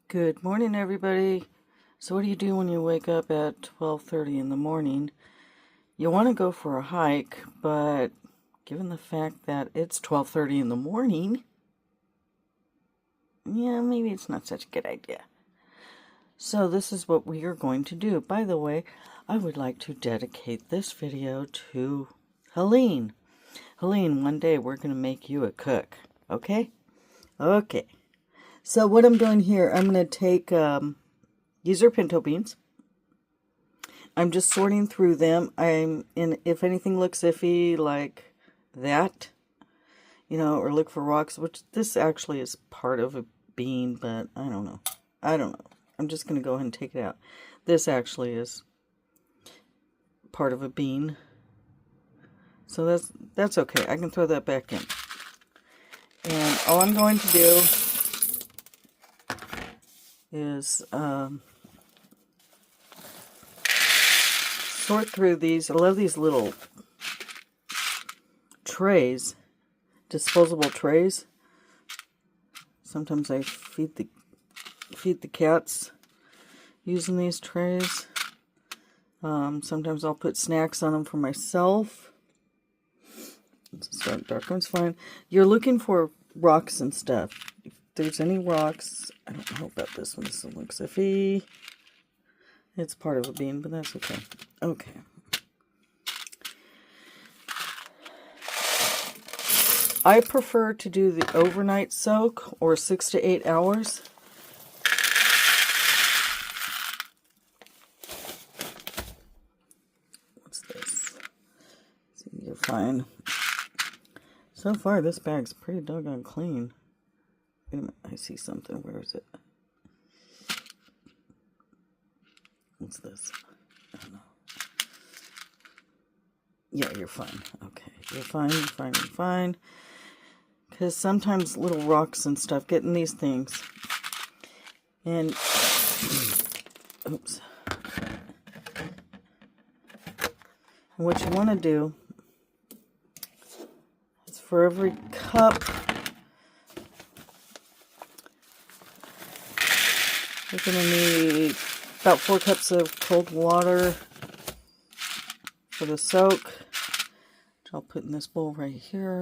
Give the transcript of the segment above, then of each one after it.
Good morning, everybody. So what do you do when you wake up at 12:30 in the morning? You want to go for a hike, but given the fact that it's 12:30 in the morning, yeah, maybe it's not such a good idea. So this is what we are going to do. By the way, I would like to dedicate this video to Helene. Helene, one day we're going to make you a cook, okay? Okay. So what I'm doing here, I'm going to take, these are pinto beans. I'm just sorting through them. If anything looks iffy like that, or look for rocks, which this actually is part of a bean, but I don't know. I'm just going to go ahead and take it out. This actually is part of a bean. So that's okay. I can throw that back in. And all I'm going to do is sort through these. I love these little trays, disposable trays. Sometimes I feed the cats using these trays. Sometimes I'll put snacks on them for myself. So dark one's fine. You're looking for rocks and stuff. If there's any rocks, I don't know about this one. This one looks iffy. It's part of a bean, but that's okay. Okay. I prefer to do the overnight soak, or 6 to 8 hours. What's this? See, you're fine. So far, this bag's pretty doggone clean. Wait a minute, I see something. Where is it? What's this? I don't know. Yeah, you're fine. Okay, you're fine. Because sometimes little rocks and stuff get in these things. And, oops. And what you want to do is for every cup, you're going to need about 4 cups of cold water for the soak, which I'll put in this bowl right here.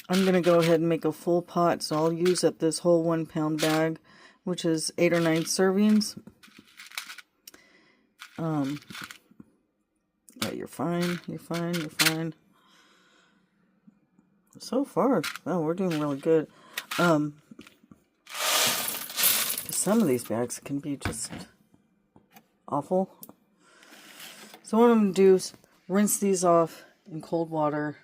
I'm going to go ahead and make a full pot, so I'll use up this whole 1 pound bag, which is 8 or 9 servings. Yeah, you're fine. So far, oh, we're doing really good. Some of these bags can be just awful. So what I'm going to do is rinse these off in cold water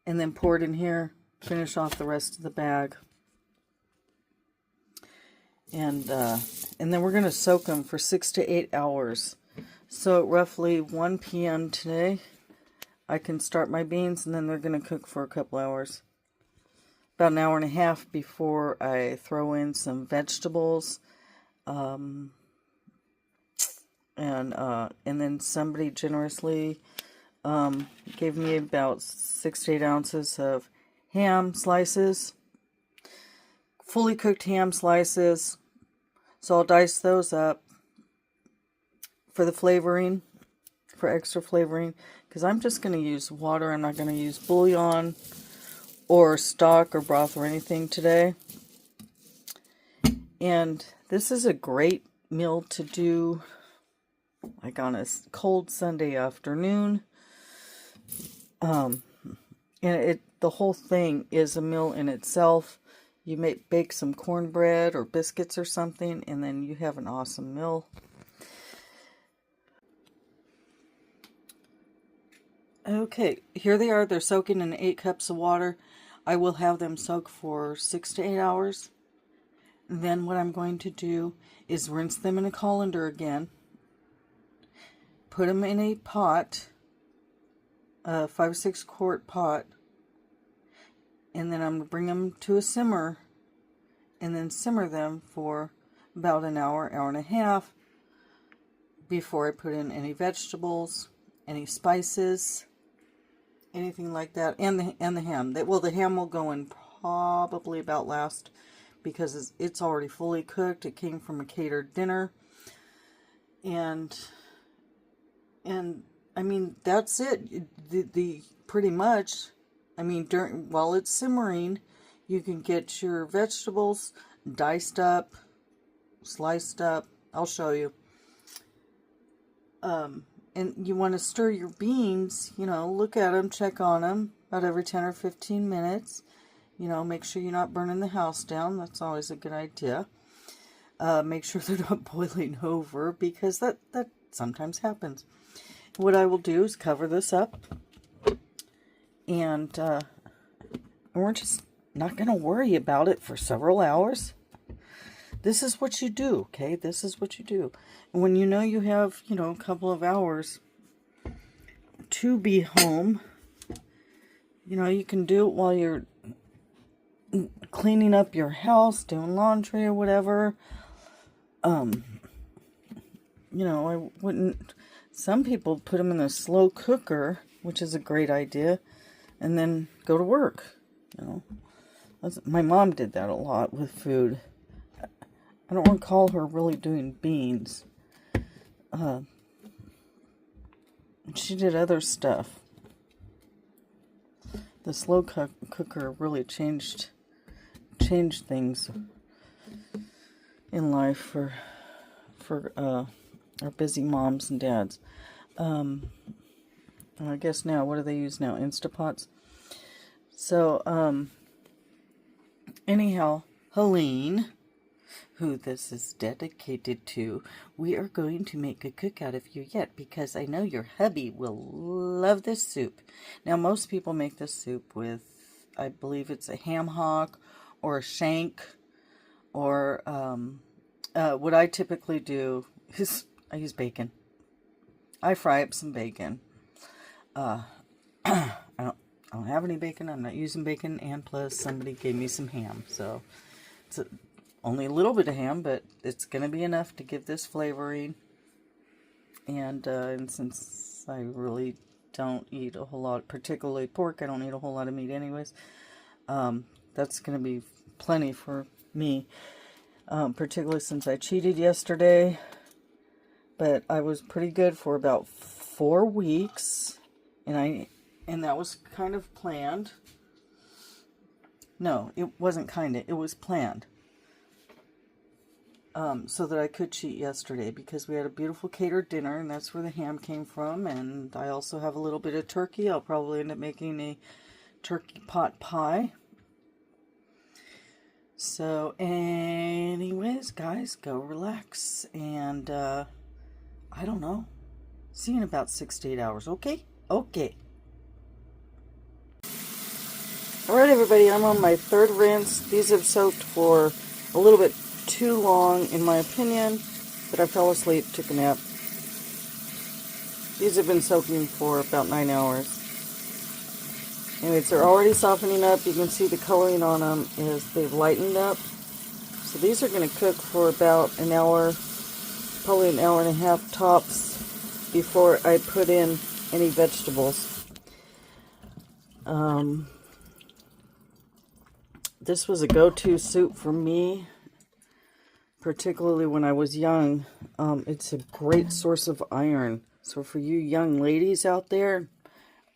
and then pour it in here, finish off the rest of the bag. And then we're going to soak them for 6 to 8 hours. So at roughly 1 p.m. today, I can start my beans, and then they're going to cook for a couple hours. About an hour and a half before I throw in some vegetables. And then somebody generously gave me about 6 to 8 ounces of ham slices. Fully cooked ham slices. So I'll dice those up for the flavoring, for extra flavoring. Because I'm just going to use water. I'm not going to use bouillon or stock or broth or anything today. And this is a great meal to do like on a cold Sunday afternoon. And the whole thing is a meal in itself. You may bake some cornbread or biscuits or something, and then you have an awesome meal. Okay, here they are. They're soaking in 8 cups of water. I will have them soak for 6 to 8 hours. Then what I'm going to do is rinse them in a colander again. Put them in a pot, a 5 or 6 quart pot. And then I'm going to bring them to a simmer. And then simmer them for about an hour, hour and a half. Before I put in any vegetables, any spices, anything like that, and the ham. Well, the ham will go in probably about last, because it's already fully cooked. It came from a catered dinner. And I mean, that's it. The pretty much, I mean, while it's simmering, you can get your vegetables diced up, sliced up. I'll show you. And you want to stir your beans, you know, look at them, check on them about every 10 or 15 minutes. You know, make sure you're not burning the house down. That's always a good idea. Make sure they're not boiling over, because that sometimes happens. What I will do is cover this up, and we're just not going to worry about it for several hours. This is what you do, okay? This is what you do. And when you know you have, you know, a couple of hours to be home, you know, you can do it while you're cleaning up your house, doing laundry or whatever. You know, I wouldn't... Some people put them in a slow cooker, which is a great idea, and then go to work. You know, my mom did that a lot with food. I don't recall her really doing beans. She did other stuff. The slow cooker really changed things in life for our busy moms and dads. I guess now, what do they use now? Instapots. So, anyhow, Helene, who this is dedicated to, we are going to make a cook out of you yet, because I know your hubby will love this soup. Now, most people make this soup with, I believe it's a ham hock or a shank, or what I typically do is I use bacon. I fry up some bacon. I don't have any bacon. I'm not using bacon, and plus somebody gave me some ham, so it's only a little bit of ham, but it's going to be enough to give this flavoring. And since I really don't eat a whole lot, particularly pork, I don't eat a whole lot of meat anyways, that's going to be plenty for me, particularly since I cheated yesterday. But I was pretty good for about 4 weeks, and that was kind of planned. No, it wasn't kinda, it was planned. So that I could cheat yesterday, because we had a beautiful catered dinner, and that's where the ham came from. And I also have a little bit of turkey. I'll probably end up making a turkey pot pie. So anyways, guys, go relax, and I don't know, see you in about 6 to 8 hours, okay? Okay. Alright, everybody, I'm on my 3rd rinse. These have soaked for a little bit too long, in my opinion, but I fell asleep, took a nap. These have been soaking for about 9 hours. Anyways, they're already softening up. You can see the coloring on them is they've lightened up. So these are going to cook for about an hour, probably an hour and a half tops, before I put in any vegetables. This was a go-to soup for me, particularly when I was young. It's a great source of iron. So for you young ladies out there,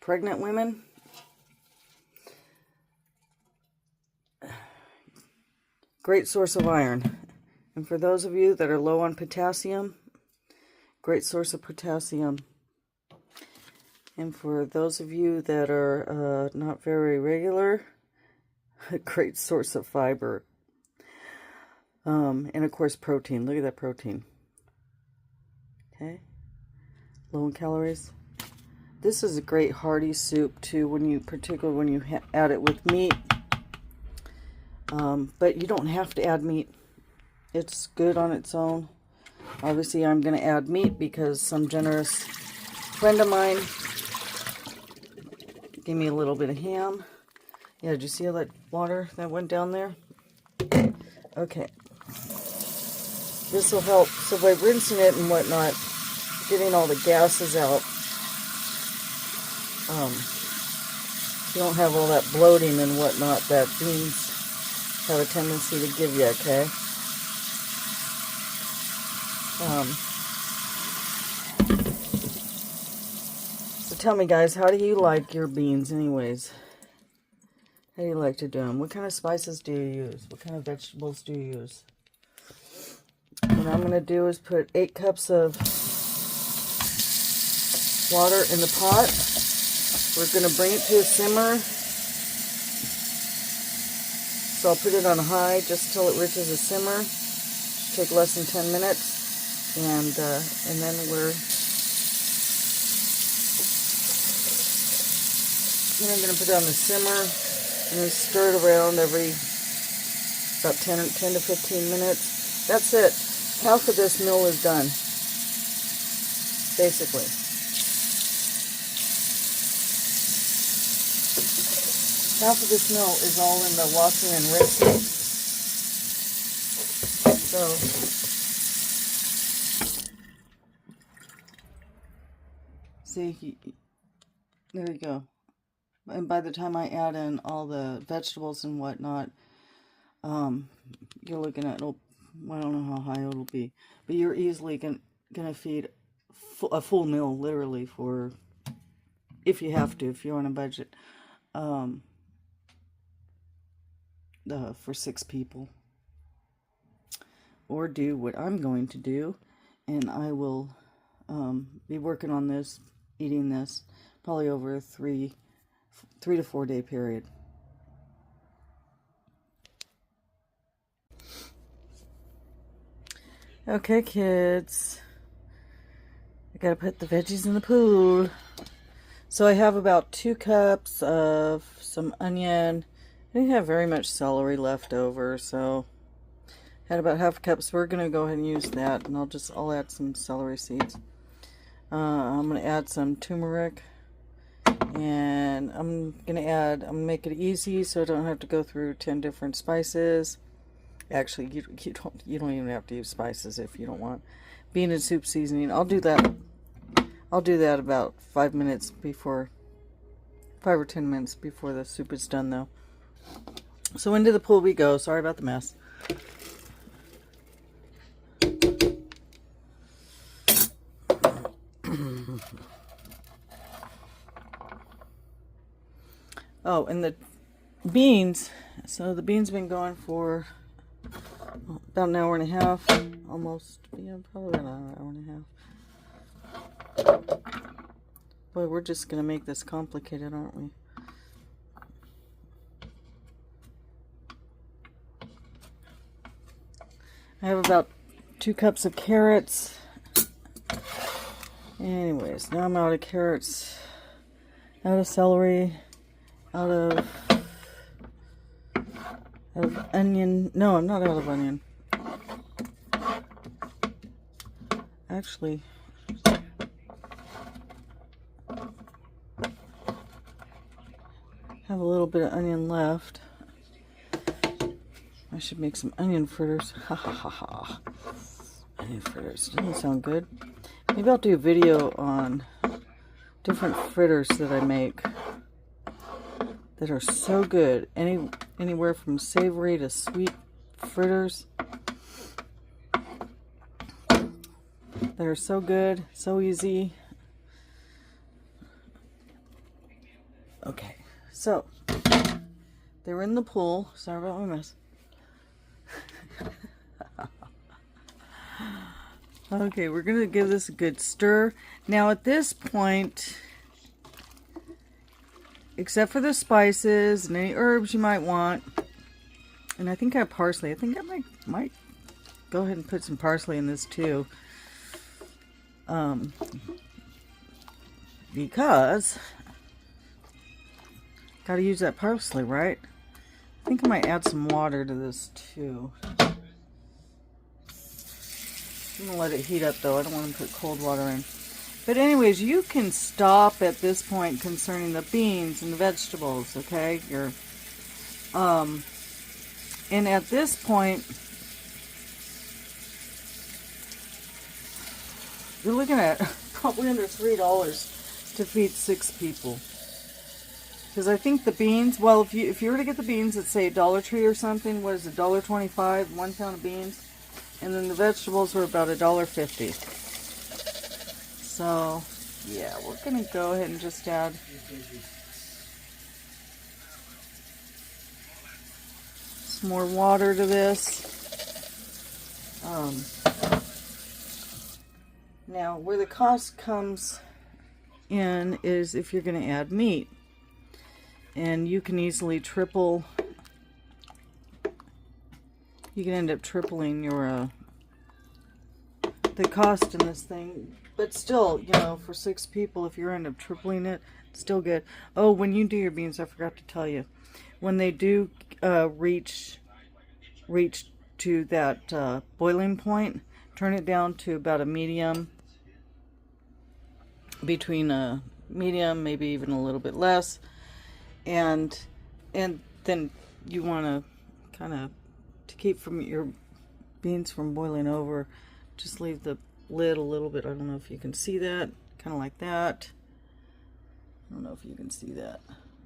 pregnant women, great source of iron. And for those of you that are low on potassium, great source of potassium. And for those of you that are not very regular, a great source of fiber. And of course protein. Look at that protein. Okay. Low in calories. This is a great hearty soup too, particularly when you add it with meat. But you don't have to add meat. It's good on its own. Obviously, I'm going to add meat because some generous friend of mine gave me a little bit of ham. Yeah, did you see all that water that went down there? Okay. This will help. So by rinsing it and whatnot, getting all the gases out, you don't have all that bloating and whatnot that beans have a tendency to give you, okay? So tell me, guys, how do you like your beans anyways? How do you like to do them? What kind of spices do you use? What kind of vegetables do you use? What I'm going to do is put 8 cups of water in the pot. We're going to bring it to a simmer. So I'll put it on high just till it reaches a simmer. Take less than 10 minutes. And then we're going to put it on the simmer and then stir it around every about 10 to 15 minutes. That's it. Half of this meal is done, basically. Half of this meal is all in the washing and rinsing. So, see, there you go. And by the time I add in all the vegetables and whatnot, you're looking at, I don't know how high it'll be, but you're easily gonna feed a full meal, literally, for, if you have to, if you're on a budget, for 6 people. Or do what I'm going to do, and I will be working on this, eating this, probably over a 3 to 4 day period. Okay, kids, I gotta put the veggies in the pool. So I have about 2 cups of some onion. I didn't have very much celery left over, so had about half a cup. So we're gonna go ahead and use that, and I'll add some celery seeds. I'm gonna add some turmeric, and I'm gonna make it easy so I don't have to go through 10 different spices. Actually, you don't even have to use spices if you don't want. Bean and soup seasoning. I'll do that about 5 or 10 minutes before the soup is done, though. So into the pool we go. Sorry about the mess. Oh, and the beans. So the beans been going for about an hour and a half, almost. Yeah, probably about an hour and a half. Boy, we're just gonna make this complicated, aren't we? I have about 2 cups of carrots. Anyways, now I'm out of carrots, out of celery, out of onion. No, I'm not out of onion. Actually, have a little bit of onion left. I should make some onion fritters. Ha ha ha ha. Onion fritters. Doesn't sound good. Maybe I'll do a video on different fritters that I make that are so good. Anywhere from savory to sweet fritters that are so good, so easy. Okay, so they're in the pool. Sorry about my mess. Okay, we're going to give this a good stir. Now at this point, except for the spices and any herbs you might want, and I think I have parsley. I think I might go ahead and put some parsley in this too. Because gotta use that parsley, right? I think I might add some water to this too. I'm gonna let it heat up though. I don't want to put cold water in. But anyways, you can stop at this point concerning the beans and the vegetables, okay? And at this point, you're looking at probably under $3 to feed 6 people. Because I think the beans, well, if you were to get the beans at, say, Dollar Tree or something, what is it, $1.25, 1 pound of beans? And then the vegetables were about $1.50. So, yeah, we're going to go ahead and just add some more water to this. Now, where the cost comes in is if you're going to add meat. And you can easily triple, you can end up tripling your, the cost in this thing. But still, you know, for 6 people, if you end up tripling it, it's still good. Oh, when you do your beans, I forgot to tell you. When they do reach to that boiling point, turn it down to about a medium, between a medium, maybe even a little bit less. And then you want to kind of, to keep from your beans from boiling over, just leave the lid a little bit. I don't know if you can see that, kind of like that. I don't know if you can see that,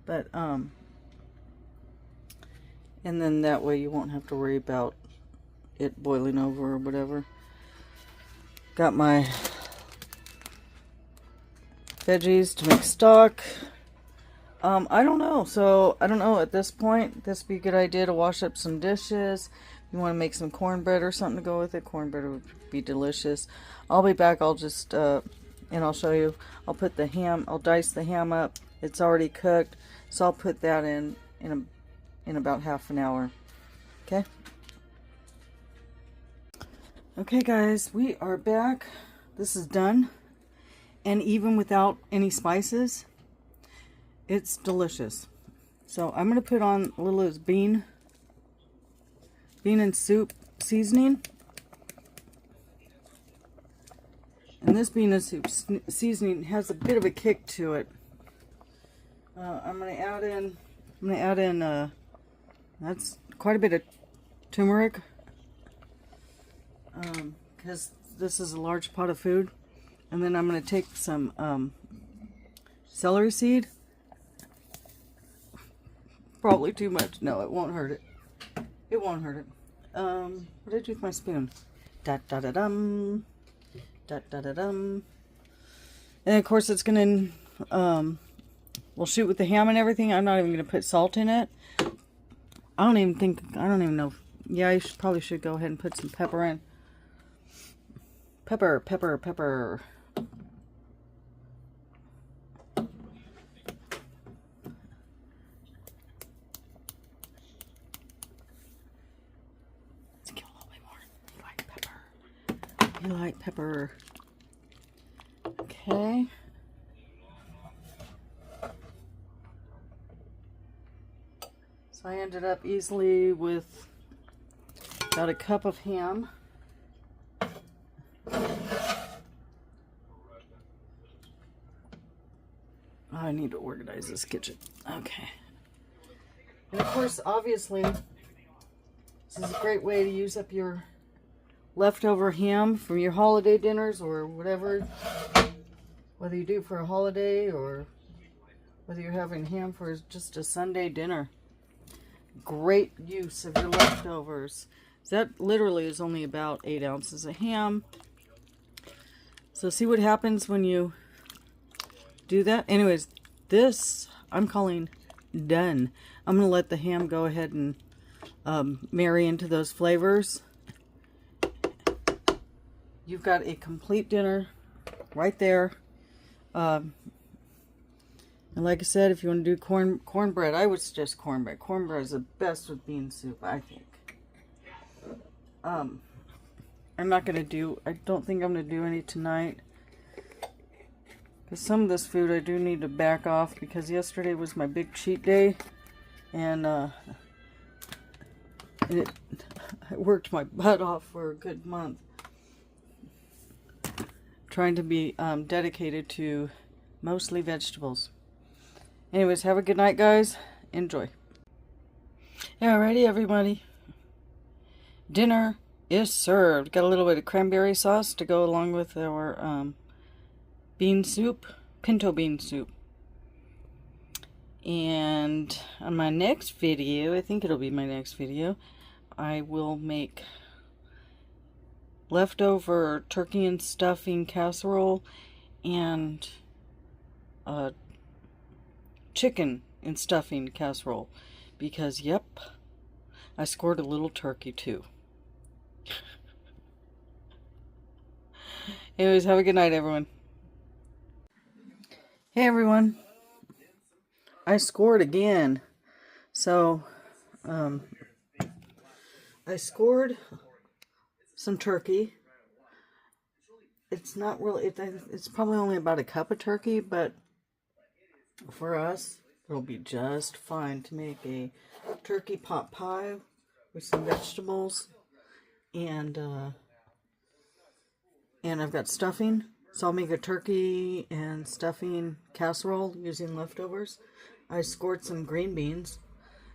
but and then that way you won't have to worry about it boiling over or whatever. Got my veggies to make stock. I don't know. So, I don't know. At this point, this would be a good idea to wash up some dishes. If you want to make some cornbread or something to go with it, cornbread would be delicious. I'll be back. I'll just, and I'll show you. I'll put the ham, I'll dice the ham up. It's already cooked. So, I'll put that in about half an hour. Okay? Okay, guys. We are back. This is done. And even without any spices, it's delicious. So I'm going to put on a little of this bean and soup seasoning. And this bean and soup seasoning has a bit of a kick to it. I'm going to add in, that's quite a bit of turmeric. Because this is a large pot of food. And then I'm going to take some celery seed. Probably too much. No, it won't hurt it. It won't hurt it. What did I do with my spoon? Da-da-da-dum. Da-da-da-dum. And of course it's going to, we'll shoot with the ham and everything. I'm not even going to put salt in it. I don't even know. Yeah, I probably should go ahead and put some pepper in. Pepper, pepper, pepper. Let's get a little bit more. You like pepper. You like pepper. Okay. So I ended up easily with about a cup of ham. I need to organize this kitchen. Okay. And of course, obviously, this is a great way to use up your leftover ham from your holiday dinners or whatever. Whether you do for a holiday or whether you're having ham for just a Sunday dinner. Great use of your leftovers. That literally is only about 8 ounces of ham. So see what happens when you do that. Anyways, this I'm calling done. I'm going to let the ham go ahead and marry into those flavors. You've got a complete dinner right there. And like I said, if you want to do cornbread, I would suggest cornbread. Cornbread is the best with bean soup, I think. I'm not going to do, I don't think I'm going to do any tonight. Because some of this food I do need to back off because yesterday was my big cheat day. And I worked my butt off for a good month. Trying to be dedicated to mostly vegetables. Anyways, have a good night, guys. Enjoy. Alrighty, everybody. Dinner is served. Got a little bit of cranberry sauce to go along with our bean soup, pinto bean soup. And on my next video, I think it'll be my next video, I will make leftover turkey and stuffing casserole and chicken and stuffing casserole. Because, yep, I scored a little turkey too. Anyways, have a good night, everyone. Hey, everyone. I scored again. So, I scored some turkey. It's not really, it's probably only about a cup of turkey, but for us, it'll be just fine to make a turkey pot pie with some vegetables, and I've got stuffing, so I'll make a turkey and stuffing casserole using leftovers. I scored some green beans,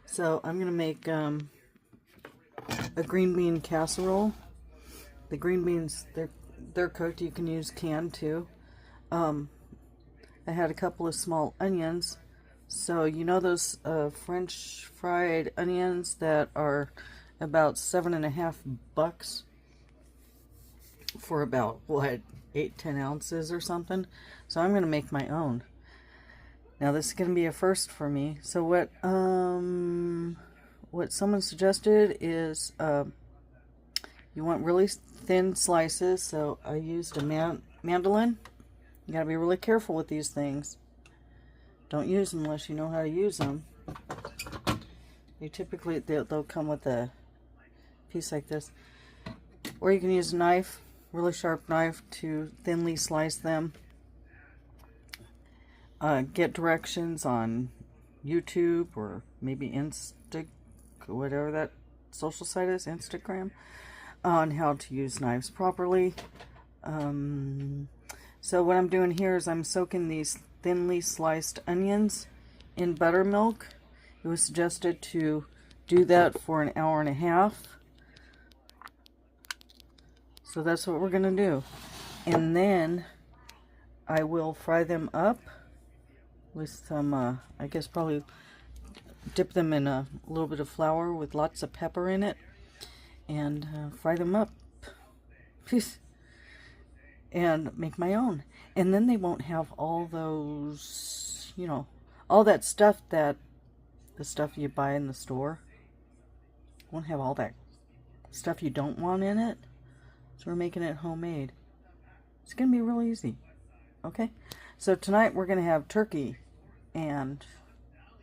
so I'm gonna make a green bean casserole. The green beans, they're cooked. You can use canned too. I had a couple of small onions. So you know those French fried onions that are about $7.50 for about, what, 8-10 ounces or something? So I'm going to make my own. Now this is going to be a first for me. So what someone suggested is you want really thin slices. So I used a mandolin. You got to be really careful with these things. Don't use them unless you know how to use them. They typically, they'll come with a piece like this. Or you can use a knife, really sharp knife, to thinly slice them. Get directions on YouTube or maybe whatever that social site is, Instagram, on how to use knives properly. So what I'm doing here is I'm soaking these thinly sliced onions in buttermilk. It was suggested to do that for an hour and a half. So that's what we're going to do. And then I will fry them up with some, I guess probably dip them in a little bit of flour with lots of pepper in it. And fry them up. And make my own. And then they won't have all those, you know, all that stuff the stuff you buy in the store. Won't have all that stuff you don't want in it. So we're making it homemade. It's going to be real easy. Okay? So tonight we're going to have turkey and,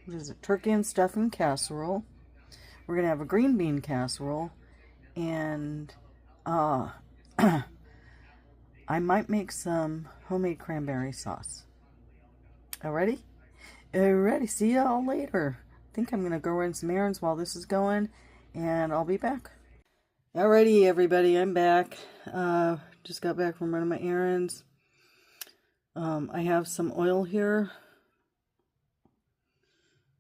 what is it? Turkey and stuffing casserole. We're going to have a green bean casserole. And, I might make some homemade cranberry sauce. Alrighty? Alrighty, see y'all later. I think I'm going to go run some errands while this is going, and I'll be back. Alrighty, everybody, I'm back. Just got back from running my errands. I have some oil here.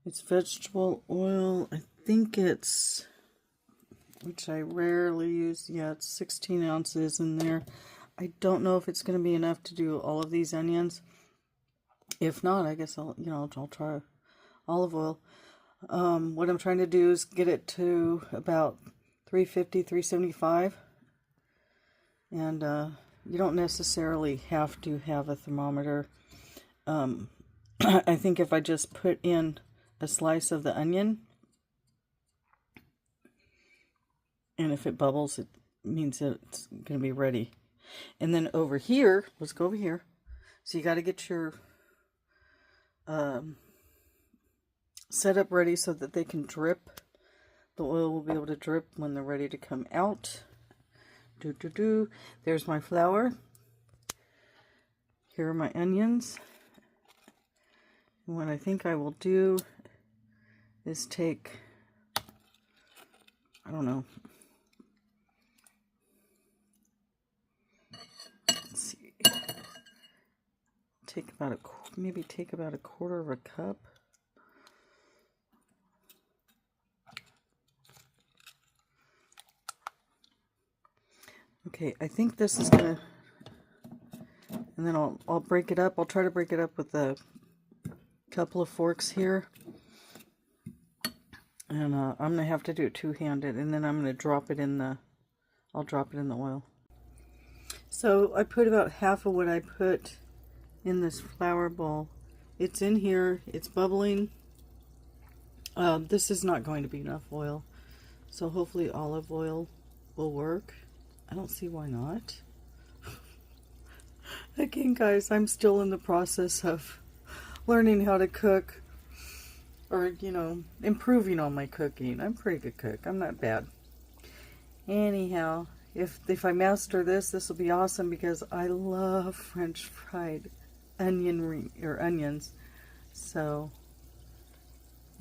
It's vegetable oil. I think it's, which I rarely use. Yeah, it's 16 ounces in there. I don't know if it's going to be enough to do all of these onions. If not, I guess I'll try olive oil. What I'm trying to do is get it to about 350, 375. And you don't necessarily have to have a thermometer. I think if I just put in a slice of the onion, and if it bubbles, it means that it's going to be ready. And then over here, let's go over here. So you got to get your setup ready so that they can drip. The oil will be able to drip when they're ready to come out. There's my flour. Here are my onions. And what I think I will do is take, I don't know, take about a quarter of a cup. Okay, I think this is gonna, and then I'll break it up. I'll try to break it up with a couple of forks here. And I'm going to have to do it two-handed, and then I'm going to drop it in the, I'll drop it in the oil. So I put about half of what I put in this flour bowl. It's in here, it's bubbling. This is not going to be enough oil, so hopefully olive oil will work. I don't see why not. Again, guys, I'm still in the process of learning how to cook, or, you know, improving on my cooking. I'm a pretty good cook. I'm not bad. Anyhow, if I master this, this will be awesome, because I love French fried onions. So,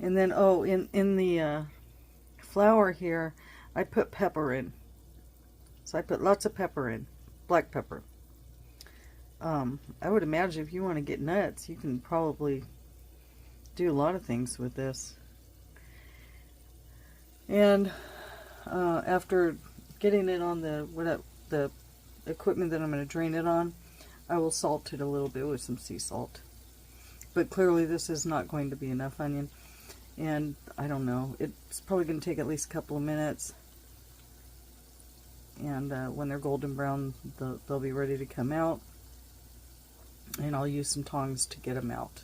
and then, oh, in the flour here, I put pepper in. So I put lots of pepper in, black pepper. I would imagine if you want to get nuts, you can probably do a lot of things with this. And after getting it on the equipment that I'm going to drain it on, I will salt it a little bit with some sea salt. But clearly this is not going to be enough onion, and I don't know, it's probably going to take at least a couple of minutes, and when they're golden brown, they'll be ready to come out, and I'll use some tongs to get them out.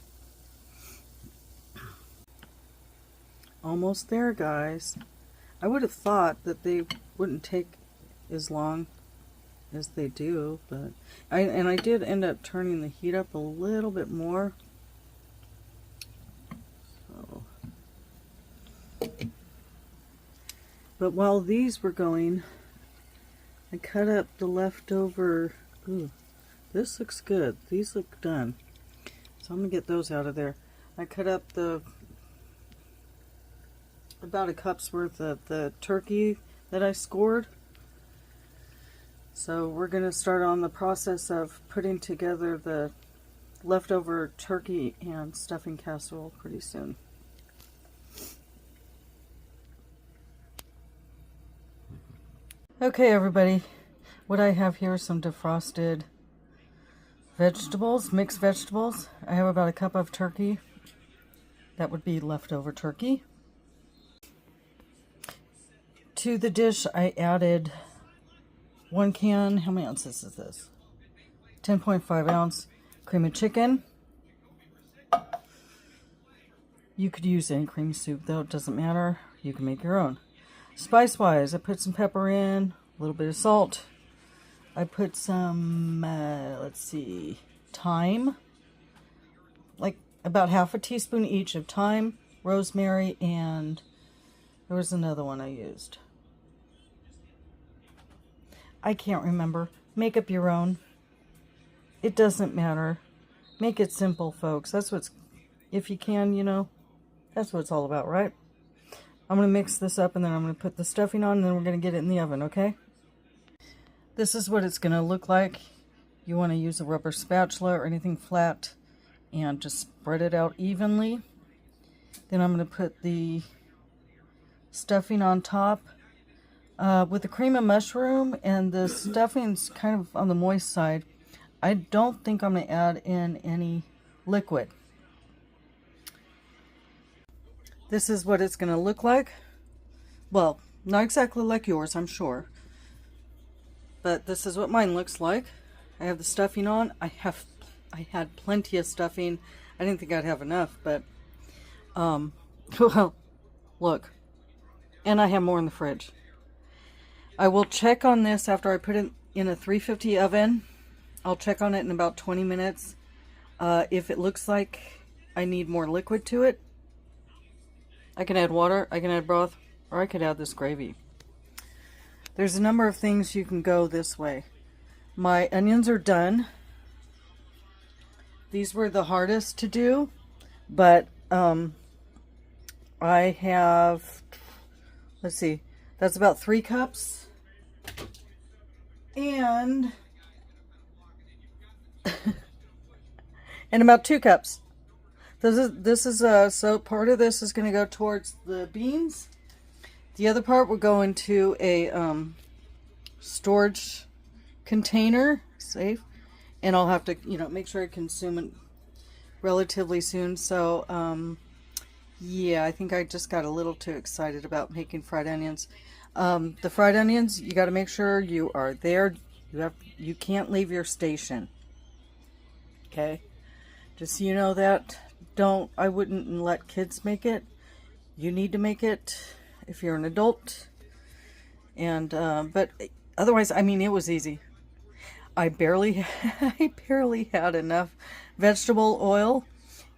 Almost there, guys. I would have thought that they wouldn't take as long as they do, but I did end up turning the heat up a little bit more. So, but while these were going, I cut up the leftover. Ooh, this looks good. These look done. So I'm gonna get those out of there. I cut up about a cup's worth of the turkey that I scored. So we're going to start on the process of putting together the leftover turkey and stuffing casserole pretty soon. Okay, everybody, what I have here is some defrosted vegetables, mixed vegetables. I have about a cup of turkey. That would be leftover turkey. To the dish, I added 1 can, how many ounces is this? 10.5 ounce cream of chicken. You could use any cream soup though, it doesn't matter. You can make your own. Spice wise, I put some pepper in, a little bit of salt. I put some, let's see, thyme. Like about half a teaspoon each of thyme, rosemary, and there was another one I used. I can't remember. Make up your own. It doesn't matter. Make it simple, folks. That's what's, if you can, you know, that's what it's all about, right? I'm going to mix this up, and then I'm going to put the stuffing on, and then we're going to get it in the oven, okay? This is what it's going to look like. You want to use a rubber spatula or anything flat and just spread it out evenly. Then I'm going to put the stuffing on top. With the cream of mushroom and the stuffing's kind of on the moist side, I don't think I'm going to add in any liquid. This is what it's going to look like. Well, not exactly like yours, I'm sure. But this is what mine looks like. I have the stuffing on. I had plenty of stuffing. I didn't think I'd have enough, but well, look. And I have more in the fridge. I will check on this after I put it in a 350 oven. I'll check on it in about 20 minutes. If it looks like I need more liquid to it, I can add water, I can add broth, or I could add this gravy. There's a number of things you can go this way. My onions are done. These were the hardest to do, but I have, let's see, that's about 3 cups. And and about 2 cups. This is so part of this is going to go towards the beans. The other part will go into a storage container, safe, and I'll have to, you know, make sure I consume it relatively soon. So, yeah, I think I just got a little too excited about making fried onions. The fried onions, you got to make sure you are there. You can't leave your station. Okay? Just so you know that. I wouldn't let kids make it. You need to make it if you're an adult. And, but otherwise, I mean, it was easy. I barely had enough vegetable oil.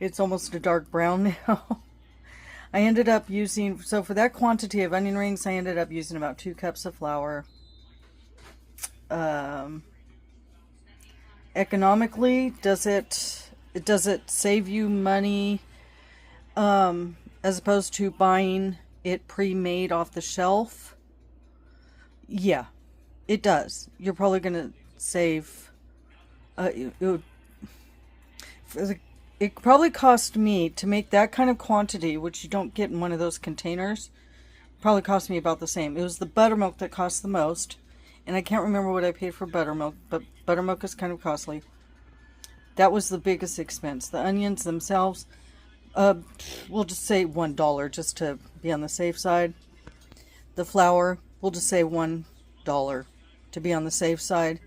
It's almost a dark brown now. I ended up using, so for that quantity of onion rings, I ended up using about 2 cups of flour. Economically, does it save you money as opposed to buying it pre-made off the shelf? Yeah, it does. You're probably going to save, it probably cost me to make that kind of quantity, which you don't get in one of those containers, probably cost me about the same. It was the buttermilk that cost the most, and I can't remember what I paid for buttermilk, but buttermilk is kind of costly. That was the biggest expense. The onions themselves, we'll just say $1 just to be on the safe side. The flour, we'll just say $1 to be on the safe side.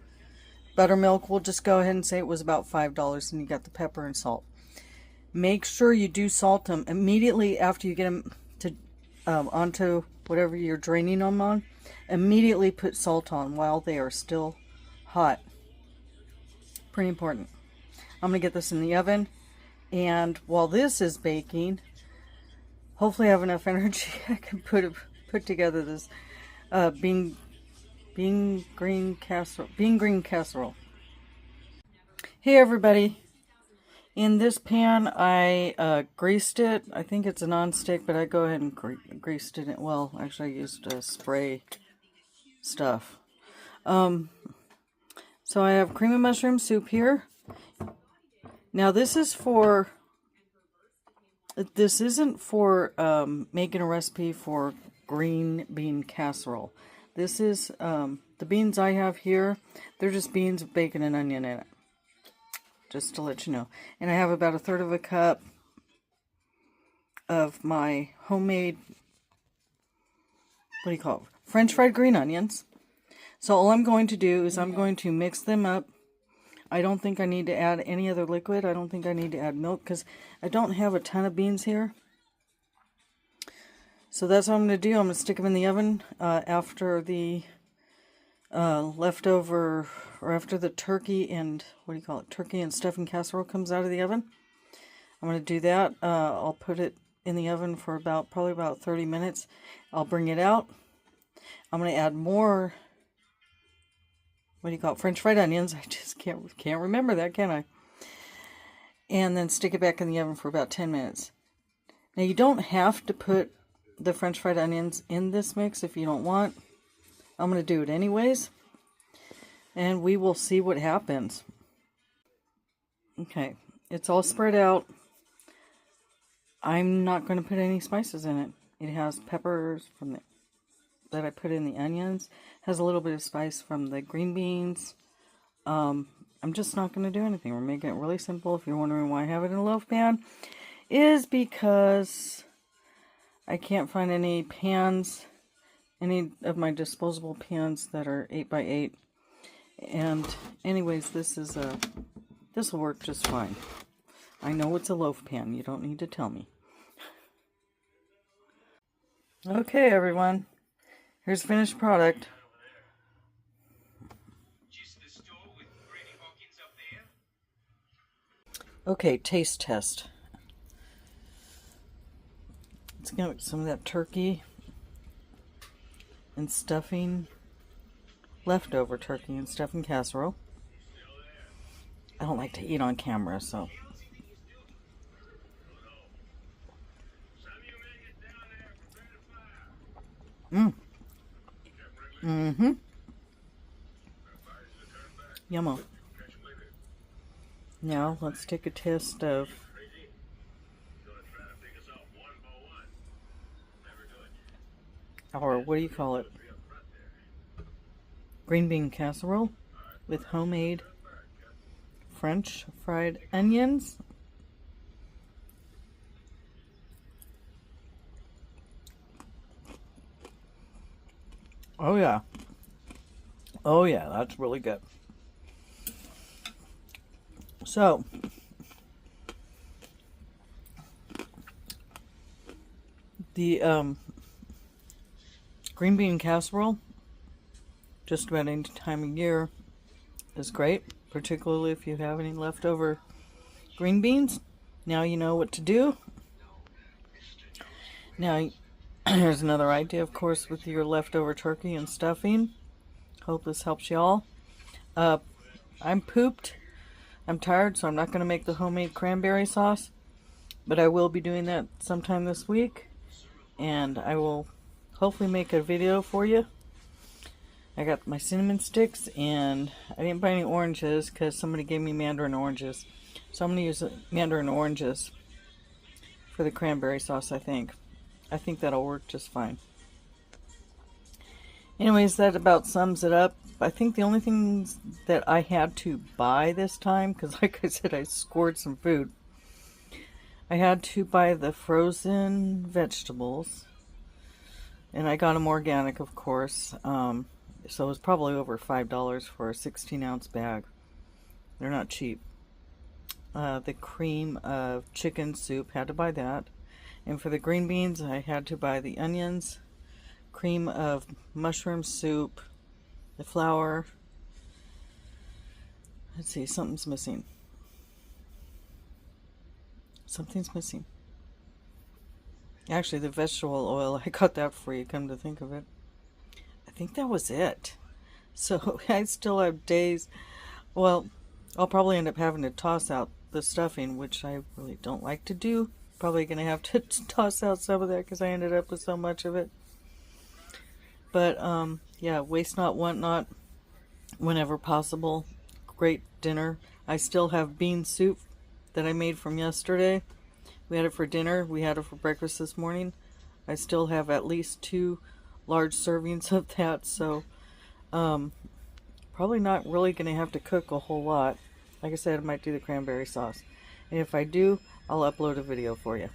Buttermilk, we'll just go ahead and say it was about $5, and you got the pepper and salt. Make sure you do salt them immediately after you get them to onto whatever you're draining them on. Immediately put salt on while they are still hot. Pretty important. I'm going to get this in the oven, and while this is baking, hopefully I have enough energy I can put together this bean green casserole. Hey everybody, in this pan I greased it. I think it's a non-stick, but I go ahead and greased it. Well, actually I used spray stuff. So I have cream of mushroom soup here. Now this isn't for making a recipe for green bean casserole. This is, the beans I have here, they're just beans with bacon and onion in it. Just to let you know. And I have about 1/3 of a cup of my homemade, what do you call it? French fried green onions. So all I'm going to do is I'm going to mix them up. I don't think I need to add any other liquid. I don't think I need to add milk because I don't have a ton of beans here. So that's what I'm going to do. I'm going to stick them in the oven after the leftover, or after the turkey and, what do you call it? Turkey and stuffing casserole comes out of the oven. I'm going to do that. I'll put it in the oven for probably about 30 minutes. I'll bring it out. I'm going to add more, what do you call it? French fried onions. I just can't remember that, can I? And then stick it back in the oven for about 10 minutes. Now you don't have to put the French fried onions in this mix if you don't want. I'm going to do it anyways, and we will see what happens. Okay, it's all spread out. I'm not going to put any spices in it. It has peppers that I put in the onions. It has a little bit of spice from the green beans. I'm just not going to do anything. We're making it really simple. If you're wondering why I have it in a loaf pan, is because I can't find any pans, any of my disposable pans that are 8x8. And anyways, this will work just fine. I know it's a loaf pan. You don't need to tell me. Okay, everyone. Here's the finished product. Okay, taste test. Let's get some of that turkey and stuffing, leftover turkey and stuffing casserole. I don't like to eat on camera, so. Yummo. Now, let's take a taste of our, what do you call it? Green bean casserole with homemade French fried onions. Oh yeah. Oh yeah, that's really good. So, the green bean casserole, just about any time of year, is great, particularly if you have any leftover green beans. Now you know what to do. Now, here's another idea, of course, with your leftover turkey and stuffing. Hope this helps y'all. I'm pooped. I'm tired, so I'm not going to make the homemade cranberry sauce. But I will be doing that sometime this week. And I will hopefully make a video for you. I got my cinnamon sticks, and I didn't buy any oranges because somebody gave me mandarin oranges. So I'm going to use mandarin oranges for the cranberry sauce, I think. I think that'll work just fine. Anyways, that about sums it up. I think the only things that I had to buy this time, because like I said, I scored some food. I had to buy the frozen vegetables. And I got them organic, of course. So it was probably over $5 for a 16-ounce bag. They're not cheap. The cream of chicken soup, had to buy that. And for the green beans, I had to buy the onions, cream of mushroom soup, the flour. Let's see, something's missing. Something's missing. Actually, the vegetable oil, I got that free, come to think of it. I think that was it. So I still have days. Well, I'll probably end up having to toss out the stuffing, which I really don't like to do. Probably going to have to toss out some of that because I ended up with so much of it. But, yeah, waste not, want not, whenever possible. Great dinner. I still have bean soup that I made from yesterday. We had it for dinner. We had it for breakfast this morning. I still have at least 2 large servings of that, so probably not really going to have to cook a whole lot. Like I said, I might do the cranberry sauce. And if I do, I'll upload a video for you.